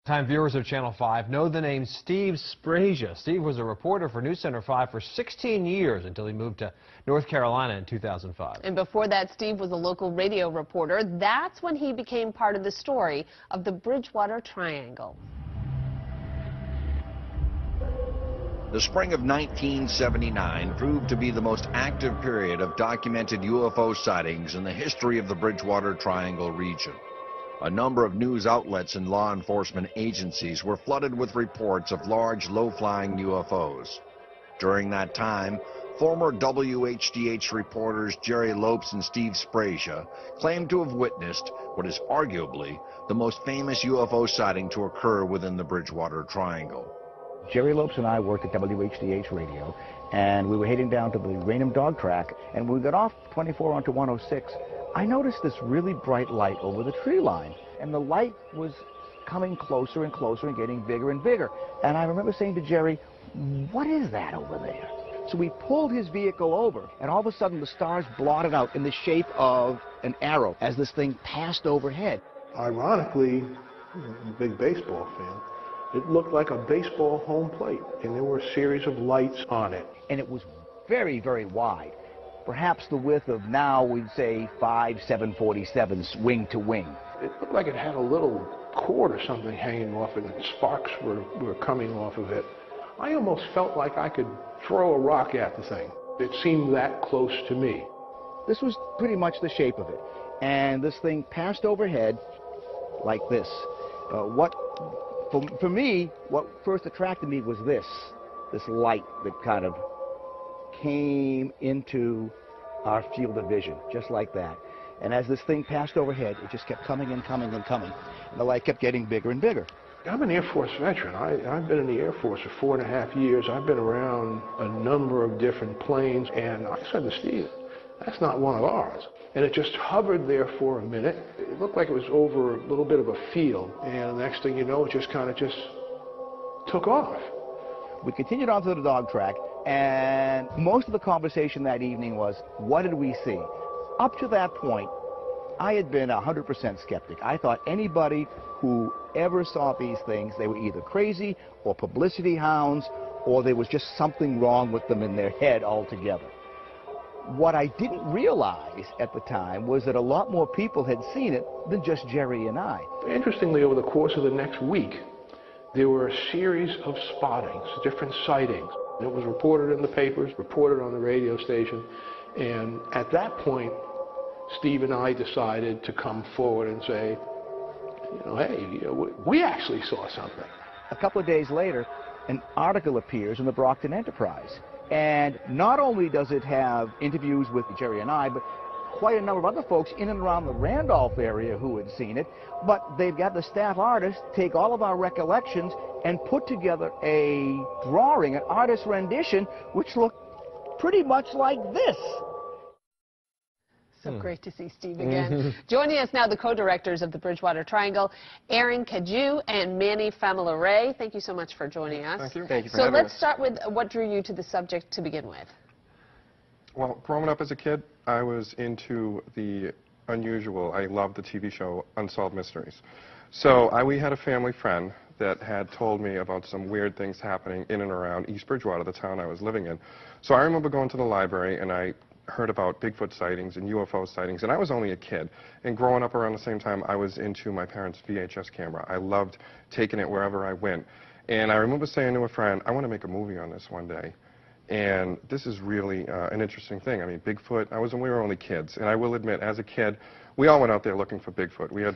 Time viewers of Channel 5 know the name Steve Sprasia. Steve was a reporter for News Center 5 for 16 years until he moved to North Carolina in 2005. And before that, Steve was a local radio reporter. That's when he became part of the story of the Bridgewater Triangle. The spring of 1979 proved to be the most active period of documented UFO sightings in the history of the Bridgewater Triangle region. A number of news outlets and law enforcement agencies were flooded with reports of large, low-flying UFOs. During that time, former WHDH reporters Jerry Lopes and Steve Sprasia claimed to have witnessed what is arguably the most famous UFO sighting to occur within the Bridgewater Triangle. Jerry Lopes and I worked at WHDH Radio, and we were heading down to the Raynham dog track, and when we got off 24 onto 106, I noticed this really bright light over the tree line, and the light was coming closer and closer and getting bigger and bigger. And I remember saying to Jerry, "What is that over there?" So we pulled his vehicle over, and all of a sudden the stars blotted out in the shape of an arrow as this thing passed overhead. Ironically, I'm a big baseball fan, it looked like a baseball home plate, and there were a series of lights on it. And it was very, very wide. Perhaps the width of now, we'd say 5 747s wing to wing. It looked like it had a little cord or something hanging off it, and sparks were coming off of it. I almost felt like I could throw a rock at the thing. It seemed that close to me. This was pretty much the shape of it. And this thing passed overhead like this. For me, what first attracted me was this light that kind of came into our field of vision, just like that. And as this thing passed overhead, it just kept coming and coming and coming. And the light kept getting bigger and bigger. I'm an Air Force veteran. I've been in the Air Force for 4.5 years. I've been around a number of different planes, and I said to Steve, that's not one of ours. And it just hovered there for a minute. It looked like it was over a little bit of a field, and the next thing you know, it just kind of took off. We continued on to the dog track, and most of the conversation that evening was, what did we see? Up to that point, I had been 100% skeptic. I thought anybody who ever saw these things, they were either crazy or publicity hounds, or there was just something wrong with them in their head altogether. What I didn't realize at the time was that a lot more people had seen it than just Jerry and I. Interestingly, over the course of the next week, there were a series of spottings, different sightings. It was reported in the papers, reported on the radio station, and at that point, Steve and I decided to come forward and say, hey, we actually saw something. A couple of days later, an article appears in the Brockton Enterprise. And not only does it have interviews with Jerry and I, but quite a number of other folks in and around the Randolph area who had seen it. But they've got the staff artist take all of our recollections and put together a drawing, an artist rendition, which looked pretty much like this. So great to see Steve again. Joining us now, the co-directors of the Bridgewater Triangle, Aaron Cadieux and Manny Familare. Thank you so much for joining us. Thank you. Thank you for having us. So let's start with what drew you to the subject to begin with. Well, growing up as a kid, I was into the unusual. I loved the TV show Unsolved Mysteries. So we had a family friend that had told me about some weird things happening in and around East Bridgewater, the town I was living in. So I remember going to the library, and I heard about Bigfoot sightings and UFO sightings, and I was only a kid. And growing up around the same time, I was into my parents' VHS camera. I loved taking it wherever I went. And I remember saying to a friend, I want to make a movie on this one day. And this is really an interesting thing. I mean, Bigfoot, we were only kids. And I will admit, as a kid, we all went out there looking for Bigfoot. We had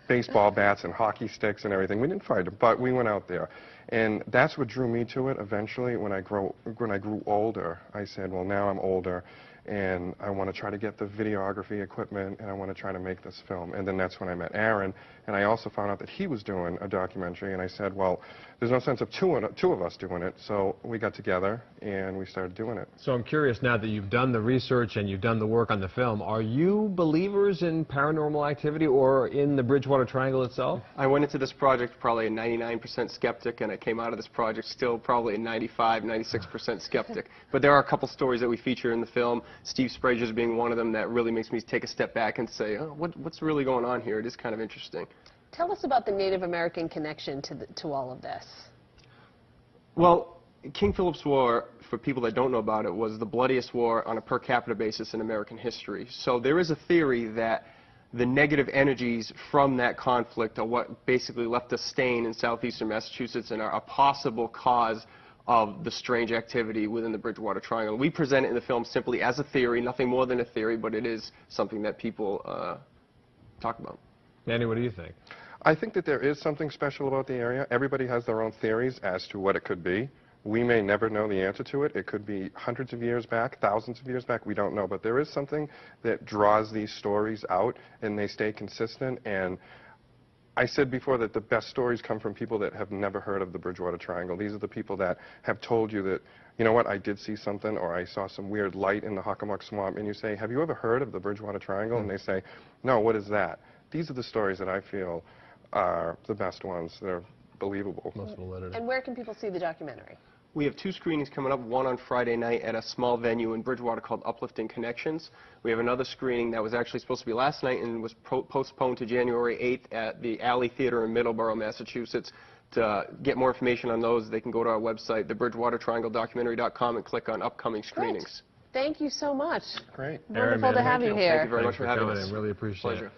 baseball bats and hockey sticks and everything. We didn't fight them, but we went out there. And that's what drew me to it eventually. When I grew older, I said, well, now I'm older, and I want to try to get the videography equipment, and I want to try to make this film. And then that's when I met Aaron, and I also found out that he was doing a documentary, and I said, well, there's no sense of two of us doing it, so we got together, and we started doing it. So I'm curious, now that you've done the research and you've done the work on the film, are you believers in paranormal activity or in the Bridgewater Triangle itself? I went into this project probably a 99% skeptic, and I came out of this project still probably a 95, 96% skeptic. But there are a couple stories that we feature in the film, Steve Sprasia's being one of them, that really makes me take a step back and say, oh, what's really going on here? It is kind of interesting. Tell us about the Native American connection to all of this. Well, King Philip's War, for people that don't know about it, was the bloodiest war on a per capita basis in American history. So there is a theory that the negative energies from that conflict are what basically left a stain in southeastern Massachusetts and are a possible cause of the strange activity within the Bridgewater Triangle. We present it in the film simply as a theory, nothing more than a theory, but it is something that people talk about. Danny, what do you think? I think that there is something special about the area. Everybody has their own theories as to what it could be. We may never know the answer to it. It could be hundreds of years back, thousands of years back. We don't know. But there is something that draws these stories out, and they stay consistent. And I said before that the best stories come from people that have never heard of the Bridgewater Triangle. These are the people that have told you that, you know what, I did see something, or I saw some weird light in the Hockomock Swamp. And you say, have you ever heard of the Bridgewater Triangle? And they say, no, what is that? These are the stories that I feel are the best ones. They're believable. Most validity. And where can people see the documentary? We have 2 screenings coming up, one on Friday night at a small venue in Bridgewater called Uplifting Connections. We have another screening that was actually supposed to be last night and was postponed to January 8th at the Alley Theater in Middleborough, Massachusetts. To get more information on those, they can go to our website, thebridgewatertriangledocumentary.com, and click on upcoming screenings. Great. Thank you so much. Great. Wonderful to have you here. Thank you very much for having us. Really appreciate it. Pleasure.